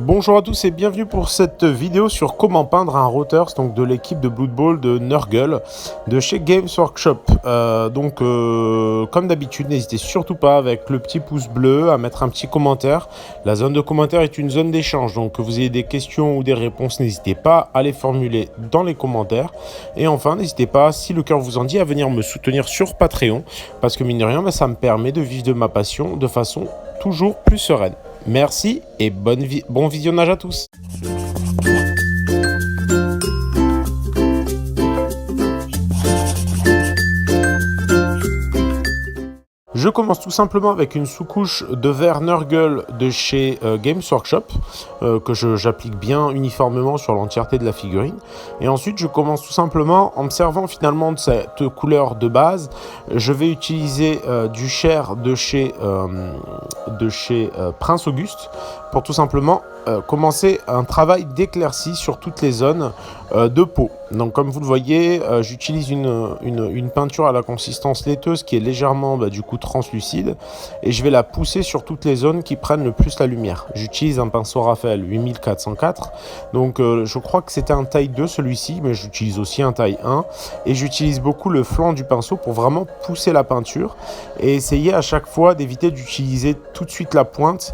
Bonjour à tous et bienvenue pour cette vidéo sur comment peindre un Routers, donc de l'équipe de Blood Bowl de Nurgle de chez Games Workshop. Comme d'habitude, n'hésitez surtout pas avec le petit pouce bleu à mettre un petit commentaire. La zone de commentaires est une zone d'échange, donc que vous ayez des questions ou des réponses, n'hésitez pas à les formuler dans les commentaires. Et enfin, n'hésitez pas, si le cœur vous en dit, à venir me soutenir sur Patreon, parce que mine de rien, ça me permet de vivre de ma passion de façon toujours plus sereine. Merci et bon visionnage à tous. Je commence tout simplement avec une sous-couche de verre Nurgle de chez Games Workshop que j'applique bien uniformément sur l'entièreté de la figurine. Et ensuite, je commence tout simplement en me servant finalement de cette couleur de base. Je vais utiliser du chair de chez Prince Auguste pour tout simplement commencer un travail d'éclaircie sur toutes les zones de peau. Donc comme vous le voyez, j'utilise une peinture à la consistance laiteuse qui est légèrement du coup translucide et je vais la pousser sur toutes les zones qui prennent le plus la lumière. J'utilise un pinceau Raphaël 8404, donc je crois que c'était un taille 2 celui-ci, mais j'utilise aussi un taille 1 et j'utilise beaucoup le flanc du pinceau pour vraiment pousser la peinture et essayer à chaque fois d'éviter d'utiliser tout de suite la pointe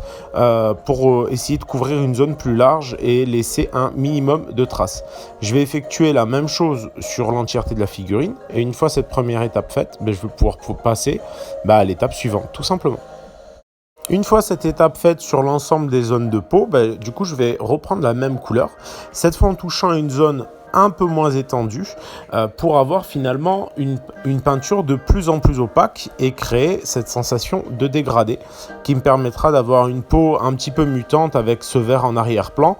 pour essayer de couvrir une zone plus large et laisser un minimum de traces. Je vais effectuer la même chose sur l'entièreté de la figurine et une fois cette première étape faite, je vais pouvoir passer à l'étape suivante tout simplement. Une fois cette étape faite sur l'ensemble des zones de peau, du coup je vais reprendre la même couleur, cette fois en touchant une zone un peu moins étendue pour avoir finalement une peinture de plus en plus opaque et créer cette sensation de dégradé qui me permettra d'avoir une peau un petit peu mutante avec ce vert en arrière-plan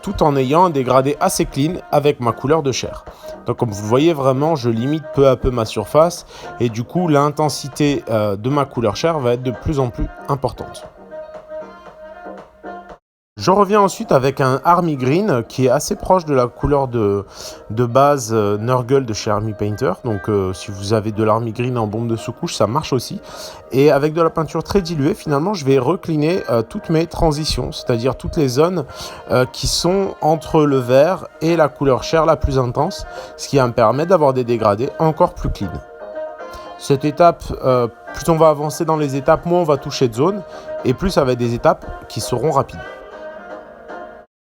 tout en ayant un dégradé assez clean avec ma couleur de chair. Donc comme vous le voyez vraiment, je limite peu à peu ma surface et du coup l'intensité de ma couleur chair va être de plus en plus importante. Je reviens ensuite avec un Army Green qui est assez proche de la couleur de base Nurgle de chez Army Painter. Donc si vous avez de l'Army Green en bombe de sous-couche, ça marche aussi. Et avec de la peinture très diluée, finalement, je vais recliner toutes mes transitions, c'est-à-dire toutes les zones qui sont entre le vert et la couleur chair la plus intense, ce qui va me permettre d'avoir des dégradés encore plus clean. Cette étape, plus on va avancer dans les étapes, moins on va toucher de zones, et plus ça va être des étapes qui seront rapides.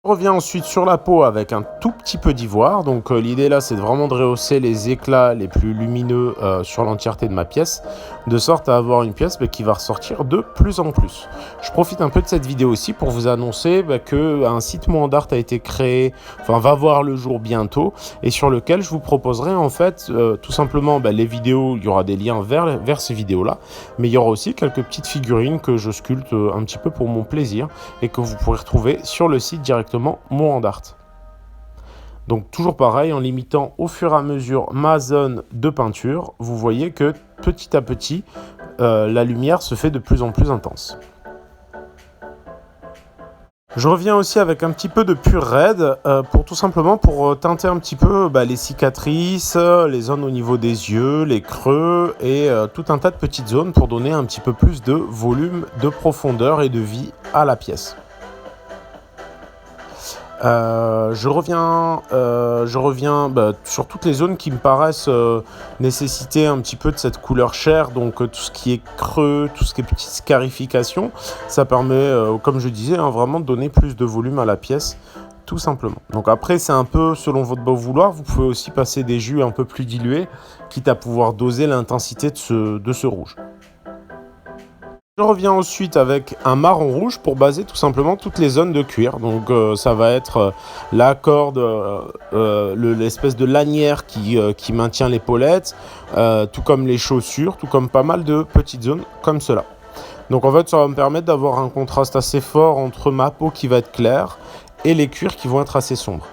Je reviens ensuite sur la peau avec un tout petit peu d'ivoire. Donc l'idée là, c'est vraiment de rehausser les éclats les plus lumineux sur l'entièreté de ma pièce, de sorte à avoir une pièce qui va ressortir de plus en plus. Je profite un peu de cette vidéo aussi pour vous annoncer qu'un site Moandart a été créé, va voir le jour bientôt, et sur lequel je vous proposerai en fait tout simplement les vidéos. Il y aura des liens vers ces vidéos là, mais il y aura aussi quelques petites figurines que je sculpte un petit peu pour mon plaisir et que vous pourrez retrouver sur le site directement Moandart. Donc toujours pareil, en limitant au fur et à mesure ma zone de peinture, vous voyez que petit à petit la lumière se fait de plus en plus intense. Je reviens aussi avec un petit peu de pur red pour tout simplement teinter un petit peu les cicatrices, les zones au niveau des yeux, les creux et tout un tas de petites zones pour donner un petit peu plus de volume, de profondeur et de vie à la pièce. Je reviens sur toutes les zones qui me paraissent nécessiter un petit peu de cette couleur chair, donc tout ce qui est creux, tout ce qui est petite scarification, ça permet, comme je disais, vraiment de donner plus de volume à la pièce, tout simplement. Donc après, c'est un peu selon votre bon vouloir, vous pouvez aussi passer des jus un peu plus dilués, quitte à pouvoir doser l'intensité de ce rouge. Je reviens ensuite avec un marron rouge pour baser tout simplement toutes les zones de cuir. Donc ça va être la corde, l'espèce de lanière qui maintient l'épaulette, tout comme les chaussures, tout comme pas mal de petites zones comme cela. Donc en fait ça va me permettre d'avoir un contraste assez fort entre ma peau qui va être claire et les cuirs qui vont être assez sombres.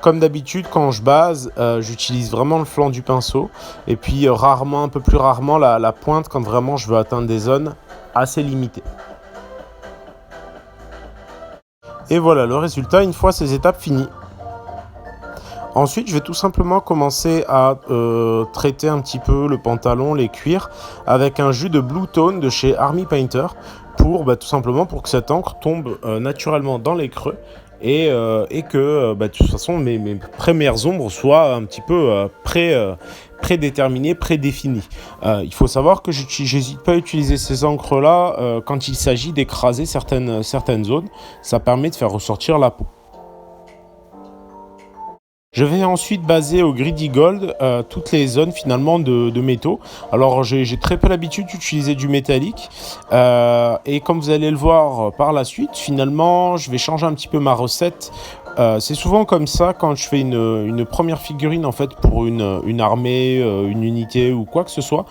Comme d'habitude, quand je base, j'utilise vraiment le flanc du pinceau et puis rarement, un peu plus rarement, la pointe quand vraiment je veux atteindre des zones assez limitées. Et voilà le résultat une fois ces étapes finies. Ensuite, je vais tout simplement commencer à traiter un petit peu le pantalon, les cuirs, avec un jus de Blue Tone de chez Army Painter pour tout simplement pour que cette encre tombe naturellement dans les creux et que de toute façon mes premières ombres soient un petit peu prédéterminées, prédéfinies. Il faut savoir que j'hésite pas à utiliser ces encres-là quand il s'agit d'écraser certaines zones. Ça permet de faire ressortir la peau. Je vais ensuite baser au Greedy Gold toutes les zones finalement de métaux. Alors j'ai très peu l'habitude d'utiliser du métallique et comme vous allez le voir par la suite, finalement je vais changer un petit peu ma recette. C'est souvent comme ça quand je fais une première figurine en fait pour une armée, une unité ou quoi que ce soit.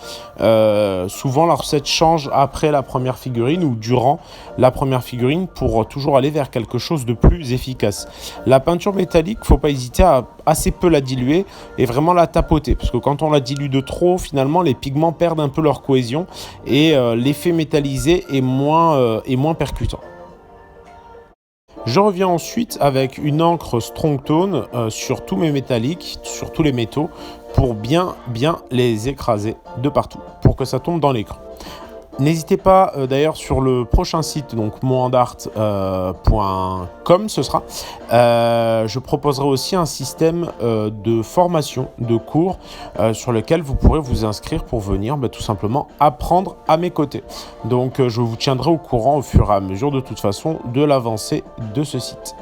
Souvent la recette change après la première figurine ou durant la première figurine pour toujours aller vers quelque chose de plus efficace. La peinture métallique, faut pas hésiter à assez peu la diluer et vraiment la tapoter parce que quand on la dilue de trop, finalement les pigments perdent un peu leur cohésion et l'effet métallisé est moins percutant. Je reviens ensuite avec une encre Strong Tone sur tous mes métalliques, sur tous les métaux, pour bien les écraser de partout, pour que ça tombe dans l'écran. N'hésitez pas d'ailleurs sur le prochain site, donc mohandart.com ce sera, je proposerai aussi un système de formation, de cours sur lequel vous pourrez vous inscrire pour venir tout simplement apprendre à mes côtés. Donc je vous tiendrai au courant au fur et à mesure de toute façon de l'avancée de ce site.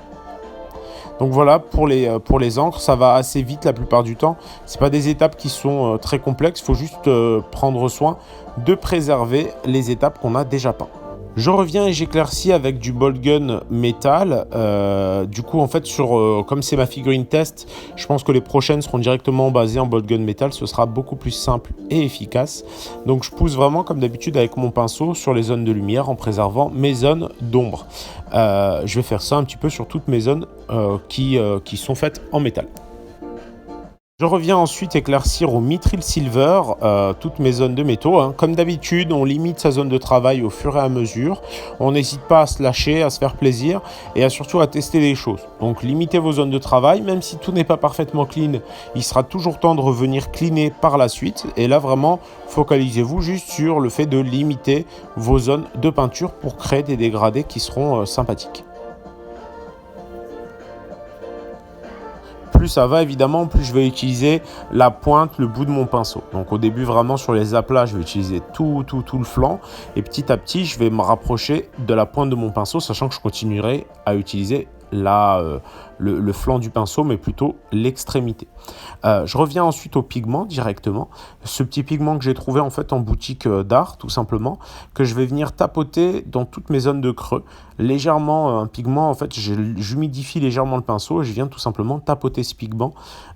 Donc voilà, pour les encres, ça va assez vite la plupart du temps. Ce pas des étapes qui sont très complexes, il faut juste prendre soin de préserver les étapes qu'on a déjà peintes. Je reviens et j'éclaircis avec du ball gun métal. Du coup, en fait, comme c'est ma figurine test, je pense que les prochaines seront directement basées en ball gun métal. Ce sera beaucoup plus simple et efficace. Donc, je pousse vraiment, comme d'habitude, avec mon pinceau sur les zones de lumière en préservant mes zones d'ombre. Je vais faire ça un petit peu sur toutes mes zones qui sont faites en métal. Je reviens ensuite éclaircir au Mithril Silver toutes mes zones de métaux. Comme d'habitude, on limite sa zone de travail au fur et à mesure. On n'hésite pas à se lâcher, à se faire plaisir et surtout à tester des choses. Donc limitez vos zones de travail, même si tout n'est pas parfaitement clean, il sera toujours temps de revenir cleaner par la suite. Et là vraiment, focalisez-vous juste sur le fait de limiter vos zones de peinture pour créer des dégradés qui seront sympathiques. Plus ça va évidemment, plus je vais utiliser la pointe, le bout de mon pinceau. Donc au début vraiment sur les aplats, je vais utiliser tout le flanc et petit à petit je vais me rapprocher de la pointe de mon pinceau, sachant que je continuerai à utiliser le flanc du pinceau, mais plutôt l'extrémité. Je reviens ensuite au pigment directement. Ce petit pigment que j'ai trouvé en fait en boutique d'art, tout simplement, que je vais venir tapoter dans toutes mes zones de creux. Légèrement, un pigment, en fait, j'humidifie légèrement le pinceau et je viens tout simplement tapoter ce pigment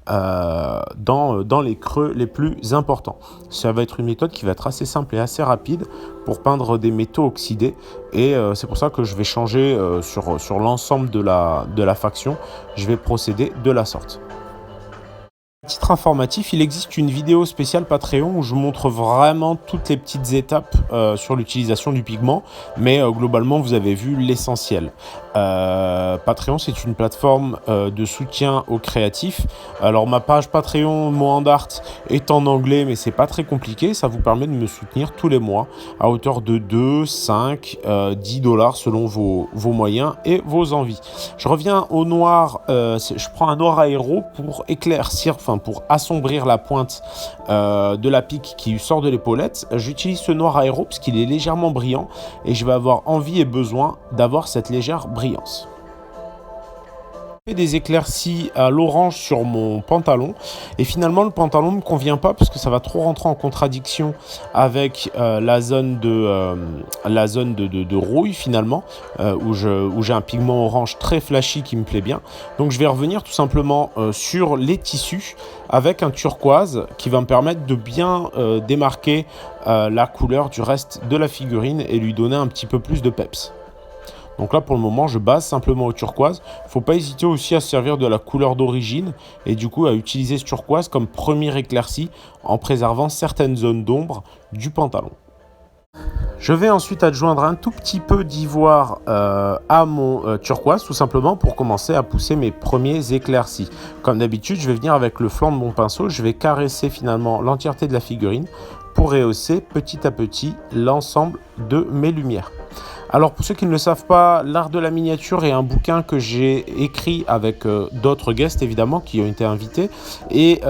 dans les creux les plus importants. Ça va être une méthode qui va être assez simple et assez rapide pour peindre des métaux oxydés et c'est pour ça que je vais changer sur l'ensemble de la faction. Je vais procéder de la sorte. À titre informatif, il existe une vidéo spéciale Patreon où je montre vraiment toutes les petites étapes sur l'utilisation du pigment, mais globalement vous avez vu l'essentiel. Patreon, c'est une plateforme de soutien aux créatifs. Alors ma page Patreon Mohandart est en anglais, mais c'est pas très compliqué. Ça vous permet de me soutenir tous les mois à hauteur de 2, 5, 10 $ selon vos moyens et vos envies. Je reviens au noir. Je prends un noir aéro pour éclaircir, pour assombrir la pointe de la pique qui sort de l'épaulette. J'utilise ce noir aéro parce qu'il est légèrement brillant et je vais avoir envie et besoin d'avoir cette légère brillance. Je fais des éclaircies à l'orange sur mon pantalon et finalement le pantalon ne me convient pas parce que ça va trop rentrer en contradiction avec la zone de rouille finalement où j'ai un pigment orange très flashy qui me plaît bien. Donc je vais revenir tout simplement sur les tissus avec un turquoise qui va me permettre de bien démarquer la couleur du reste de la figurine et lui donner un petit peu plus de peps. Donc là pour le moment je base simplement au turquoise. Il ne faut pas hésiter aussi à se servir de la couleur d'origine et du coup à utiliser ce turquoise comme premier éclairci en préservant certaines zones d'ombre du pantalon. Je vais ensuite adjoindre un tout petit peu d'ivoire à mon turquoise tout simplement pour commencer à pousser mes premiers éclaircis. Comme d'habitude je vais venir avec le flanc de mon pinceau, je vais caresser finalement l'entièreté de la figurine pour rehausser petit à petit l'ensemble de mes lumières. Alors pour ceux qui ne le savent pas, l'art de la miniature est un bouquin que j'ai écrit avec d'autres guests évidemment qui ont été invités et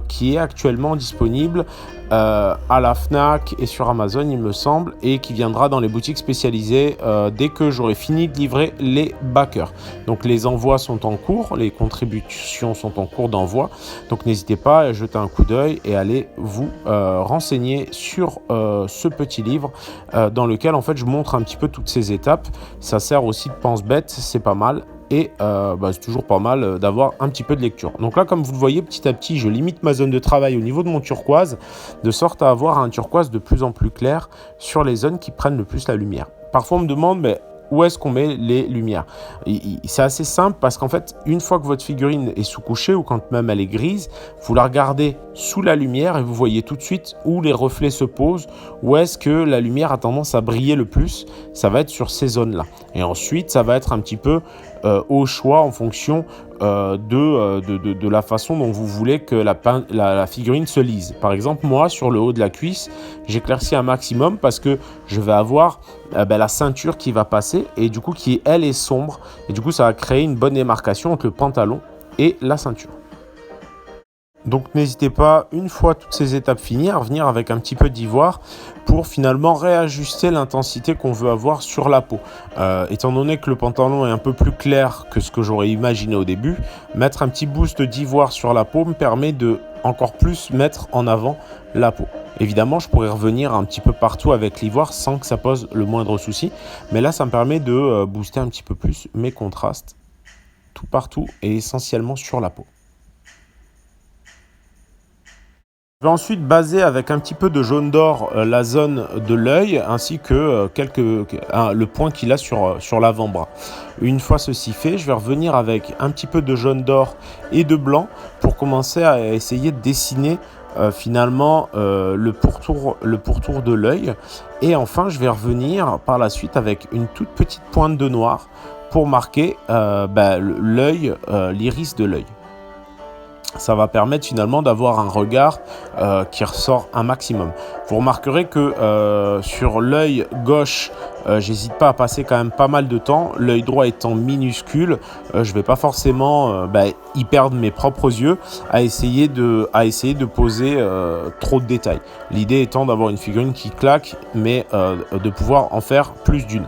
qui est actuellement disponible à la Fnac et sur Amazon il me semble, et qui viendra dans les boutiques spécialisées dès que j'aurai fini de livrer les backers. Donc les envois sont en cours, les contributions sont en cours d'envoi, donc n'hésitez pas à jeter un coup d'œil et allez vous renseigner sur ce petit livre dans lequel en fait je montre un petit peu toutes ces étapes. Ça sert aussi de pense-bête, c'est pas mal. Et c'est toujours pas mal d'avoir un petit peu de lecture. Donc là, comme vous le voyez, petit à petit, je limite ma zone de travail au niveau de mon turquoise, de sorte à avoir un turquoise de plus en plus clair sur les zones qui prennent le plus la lumière. Parfois, on me demande, mais où est-ce qu'on met les lumières? C'est assez simple parce qu'en fait, une fois que votre figurine est sous-couchée ou quand même elle est grise, vous la regardez sous la lumière et vous voyez tout de suite où les reflets se posent, où est-ce que la lumière a tendance à briller le plus. Ça va être sur ces zones-là. Et ensuite, ça va être un petit peu au choix en fonction de la façon dont vous voulez que la figurine se lise. Par exemple, moi, sur le haut de la cuisse, j'éclaircis un maximum parce que je vais avoir la ceinture qui va passer et du coup qui, elle, est sombre. Et du coup, ça va créer une bonne démarcation entre le pantalon et la ceinture. Donc n'hésitez pas, une fois toutes ces étapes finies, à revenir avec un petit peu d'ivoire pour finalement réajuster l'intensité qu'on veut avoir sur la peau. Étant donné que le pantalon est un peu plus clair que ce que j'aurais imaginé au début, mettre un petit boost d'ivoire sur la peau me permet de encore plus mettre en avant la peau. Évidemment, je pourrais revenir un petit peu partout avec l'ivoire sans que ça pose le moindre souci, mais là ça me permet de booster un petit peu plus mes contrastes tout partout et essentiellement sur la peau. Je vais ensuite baser avec un petit peu de jaune d'or la zone de l'œil ainsi que le point qu'il a sur l'avant-bras. Une fois ceci fait, je vais revenir avec un petit peu de jaune d'or et de blanc pour commencer à essayer de dessiner finalement le pourtour de l'œil. Et enfin, je vais revenir par la suite avec une toute petite pointe de noir pour marquer l'œil, l'iris de l'œil. Ça va permettre finalement d'avoir un regard qui ressort un maximum. Vous remarquerez que sur l'œil gauche, j'hésite pas à passer quand même pas mal de temps. L'œil droit étant minuscule, je vais pas forcément y perdre mes propres yeux à essayer de poser trop de détails. L'idée étant d'avoir une figurine qui claque, mais de pouvoir en faire plus d'une.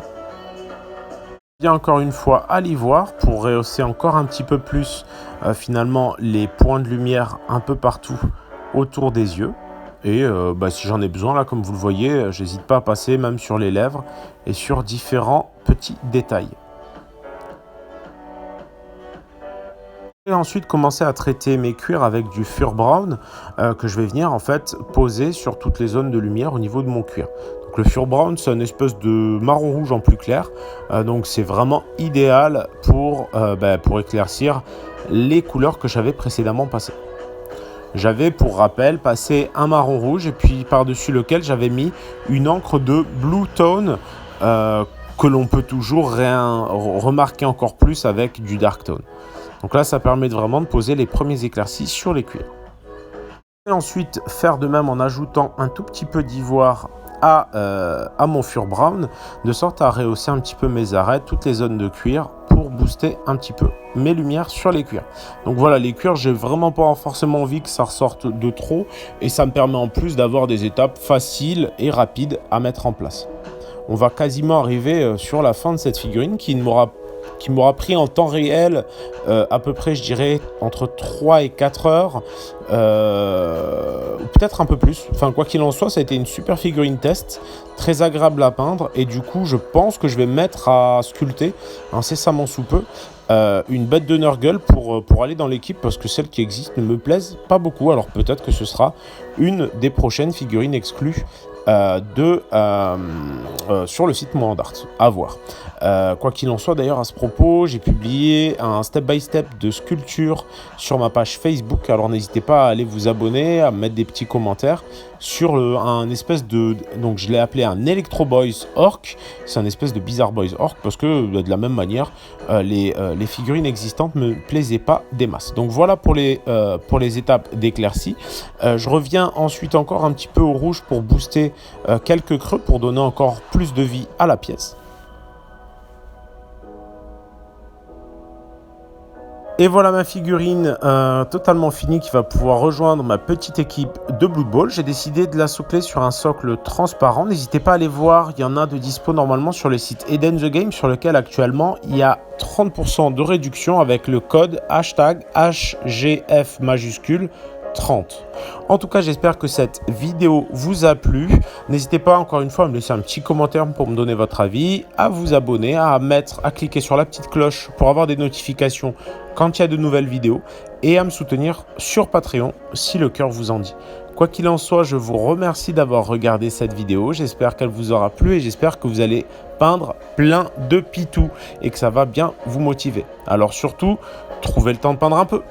Bien encore une fois à l'ivoire pour rehausser encore un petit peu plus finalement les points de lumière un peu partout autour des yeux. Et si j'en ai besoin, là comme vous le voyez, j'hésite pas à passer même sur les lèvres et sur différents petits détails. Et ensuite commencer à traiter mes cuirs avec du Fur Brown que je vais venir en fait poser sur toutes les zones de lumière au niveau de mon cuir. Donc le Fur Brown, c'est une espèce de marron rouge en plus clair, donc c'est vraiment idéal pour éclaircir les couleurs que j'avais précédemment passées. J'avais pour rappel passé un marron rouge et puis par-dessus lequel j'avais mis une encre de Blue Tone que l'on peut toujours remarquer encore plus avec du Dark Tone. Donc là, ça permet vraiment de poser les premiers éclaircies sur les cuirs. Et ensuite, faire de même en ajoutant un tout petit peu d'ivoire à mon Fur Brown, de sorte à rehausser un petit peu mes arêtes, toutes les zones de cuir, pour booster un petit peu mes lumières sur les cuirs. Donc voilà, les cuirs, j'ai vraiment pas forcément envie que ça ressorte de trop, et ça me permet en plus d'avoir des étapes faciles et rapides à mettre en place. On va quasiment arriver sur la fin de cette figurine qui m'aura pris en temps réel à peu près, je dirais, entre 3 et 4 heures, ou peut-être un peu plus. Enfin, quoi qu'il en soit, ça a été une super figurine test, très agréable à peindre, et du coup, je pense que je vais me mettre à sculpter incessamment sous peu une bête de Nurgle pour aller dans l'équipe, parce que celles qui existent ne me plaisent pas beaucoup. Alors peut-être que ce sera une des prochaines figurines exclues sur le site Mohan d'Art, à voir. Quoi qu'il en soit, d'ailleurs, à ce propos, j'ai publié un step-by-step de sculpture sur ma page Facebook, alors n'hésitez pas à aller vous abonner, à mettre des petits commentaires sur un espèce de... Donc je l'ai appelé un Electro Boys Orc, c'est un espèce de Bizarre Boys Orc, parce que de la même manière, les figurines existantes ne me plaisaient pas des masses. Donc voilà pour les étapes d'éclaircie. Je reviens ensuite encore un petit peu au rouge pour booster quelques creux, pour donner encore plus de vie à la pièce. Et voilà ma figurine totalement finie qui va pouvoir rejoindre ma petite équipe de Blood Bowl. J'ai décidé de la socler sur un socle transparent. N'hésitez pas à aller voir, il y en a de dispo normalement sur le site Eden the Game sur lequel actuellement il y a 30% de réduction avec le code hashtag HGF majuscule 30. En tout cas, j'espère que cette vidéo vous a plu. N'hésitez pas encore une fois à me laisser un petit commentaire pour me donner votre avis, à vous abonner, à cliquer sur la petite cloche pour avoir des notifications quand il y a de nouvelles vidéos et à me soutenir sur Patreon si le cœur vous en dit. Quoi qu'il en soit, je vous remercie d'avoir regardé cette vidéo. J'espère qu'elle vous aura plu et j'espère que vous allez peindre plein de pitous et que ça va bien vous motiver. Alors surtout, trouvez le temps de peindre un peu.